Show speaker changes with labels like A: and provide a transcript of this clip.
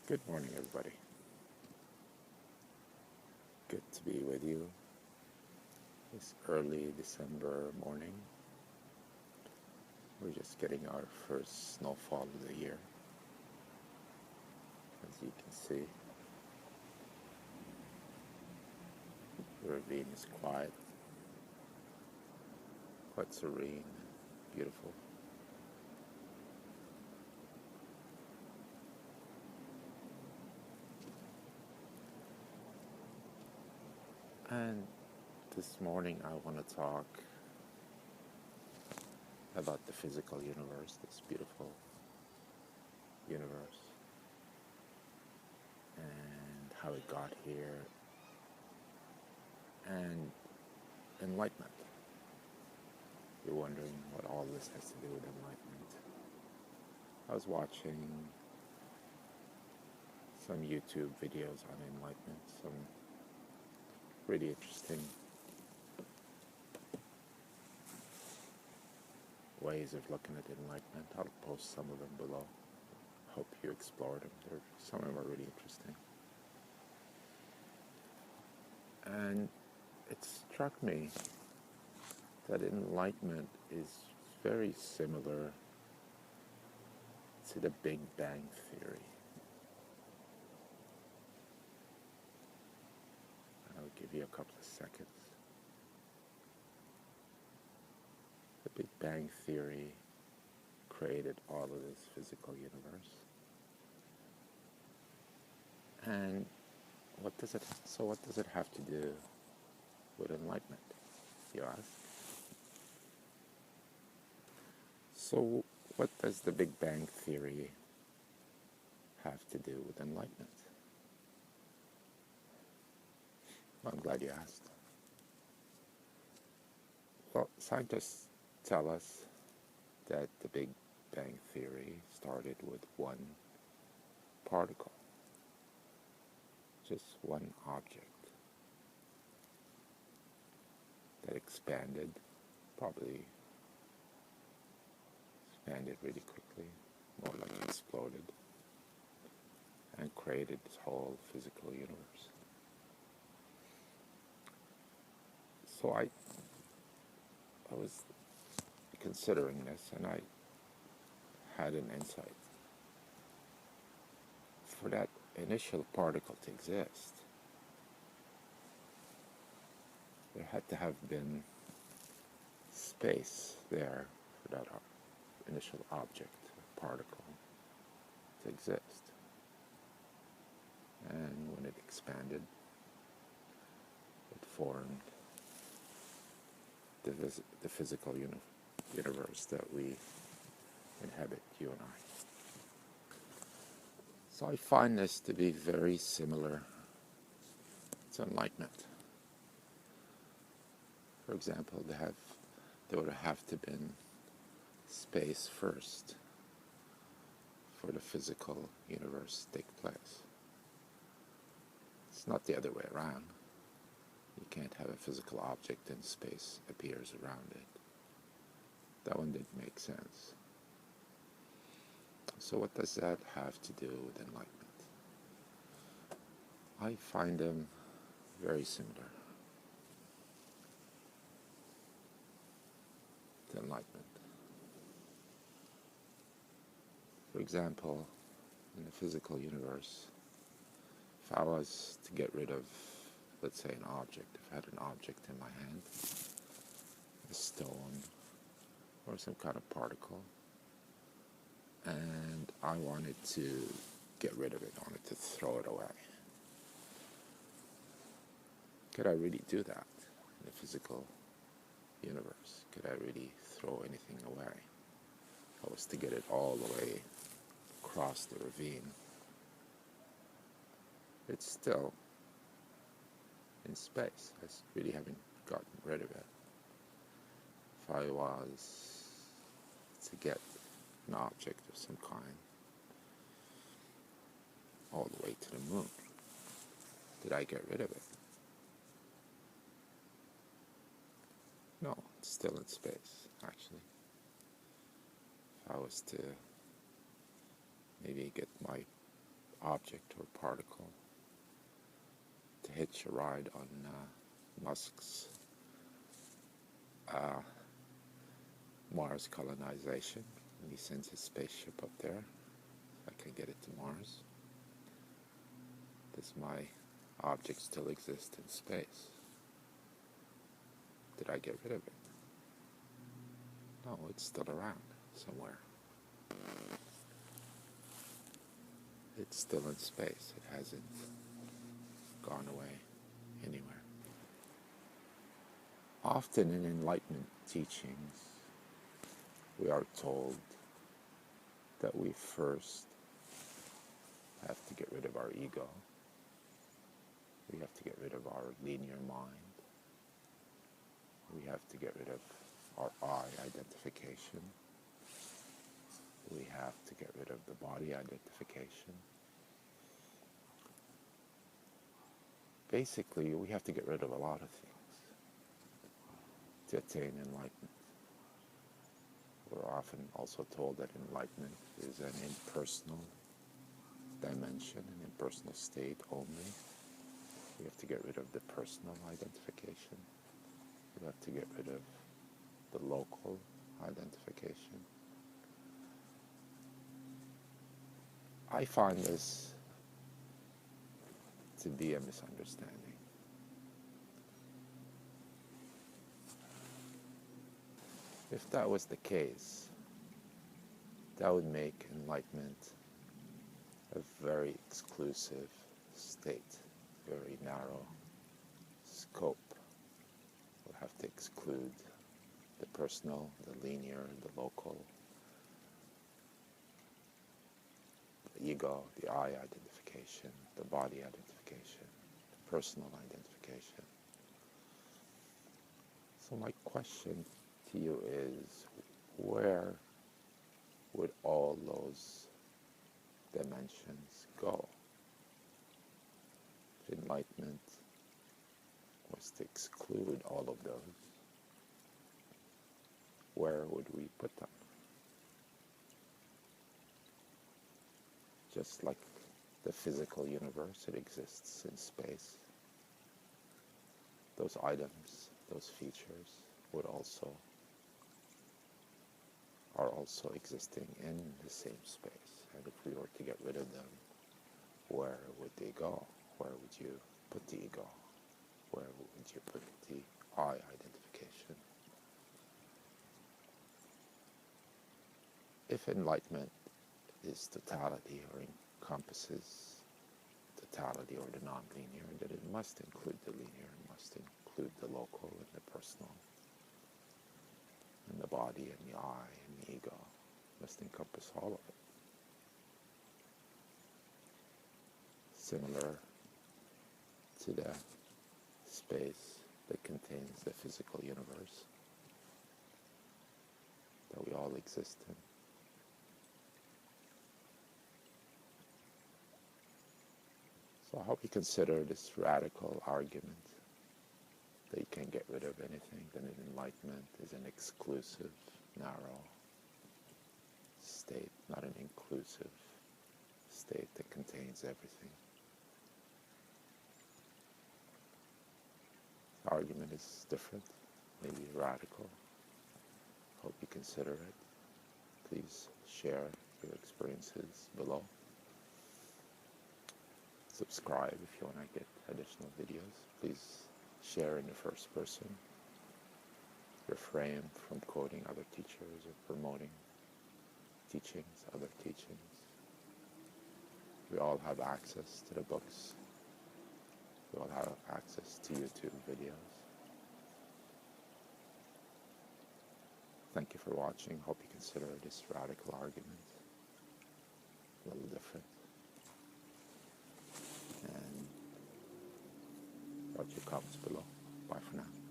A: Good morning, everybody. Good to be with you this early December morning. We're just getting our first snowfall of the year. As you can see, the ravine is quiet, quite serene, beautiful. And this morning I want to talk about the physical universe, this beautiful universe, and how it got here, and enlightenment. You're wondering what all this has to do with enlightenment. I was watching some YouTube videos on enlightenment, some really interesting ways of looking at enlightenment. I'll post some of them below. Hope you explore them. Some of them are really interesting. And it struck me that enlightenment is very similar to the Big Bang Theory. I'll give you a couple of seconds. The Big Bang Theory created all of this physical universe. And what does it have to do with enlightenment, you ask? So what does the Big Bang Theory have to do with enlightenment? Well, I'm glad you asked. Well, scientists tell us that the Big Bang Theory started with one particle, just one object, that expanded really quickly, more like exploded, and created this whole physical universe. So I was considering this, and I had an insight. For that initial particle to exist, there had to have been space there for that initial object, particle, to exist. And when it expanded, it formed the physical universe that we inhabit, you and I. So I find this to be very similar to enlightenment. For example, there would have to been space first for the physical universe to take place. It's not the other way around. You can't have a physical object and space appears around it. That one didn't make sense. So what does that have to do with enlightenment? I find them very similar to enlightenment. For example, in the physical universe, if I was to get rid of, let's say, an object, if I had an object in my hand, a stone or some kind of particle, and I wanted to get rid of it, I wanted to throw it away, could I really do that in the physical universe? Could I really throw anything away? If I was to get it all the way across the ravine, it's still in space. I really haven't gotten rid of it. If I was to get an object of some kind all the way to the moon, did I get rid of it? No, it's still in space, actually. If I was to maybe get my object or particle to hitch a ride on Musk's Mars colonization. And he sends his spaceship up there. I can get it to Mars. Does my object still exist in space? Did I get rid of it? No, it's still around somewhere. It's still in space. It hasn't gone away anywhere. Often in Enlightenment teachings, we are told that we first have to get rid of our ego. We have to get rid of our linear mind. We have to get rid of our I identification. We have to get rid of the body identification. Basically, we have to get rid of a lot of things to attain enlightenment. We're often also told that enlightenment is an impersonal dimension, an impersonal state only. We have to get rid of the personal identification. We have to get rid of the local identification. I find this to be a misunderstanding. If that was the case, that would make enlightenment a very exclusive state, very narrow scope. We'll have to exclude the personal, the linear, the local, the ego, the I identification, the body identification, the personal identification. So my question to you is, where would all those dimensions go? If enlightenment was to exclude all of those, where would we put them? Just like the physical universe, it exists in space. Those items, those features are also existing in the same space. And if we were to get rid of them, where would they go? Where would you put the ego? Where would you put the I identification? If enlightenment is totality or encompasses totality or the nonlinear, then it must include the linear, it must include the local and the personal, and the body and the I and the ego. It must encompass all of it. Similar to the space that contains the physical universe that we all exist in. So I hope you consider this radical argument that you can't get rid of anything, that enlightenment is an exclusive, narrow state, not an inclusive state that contains everything. The argument is different, maybe radical. Hope you consider it. Please share your experiences below. Subscribe if you want to get additional videos. Please share in the first person. Reframe from quoting other teachers or promoting teachings, other teachings. We all have access to the books. We all have access to YouTube videos. Thank you for watching. Hope you consider this radical argument a little different. And write your comments below. Bye for now.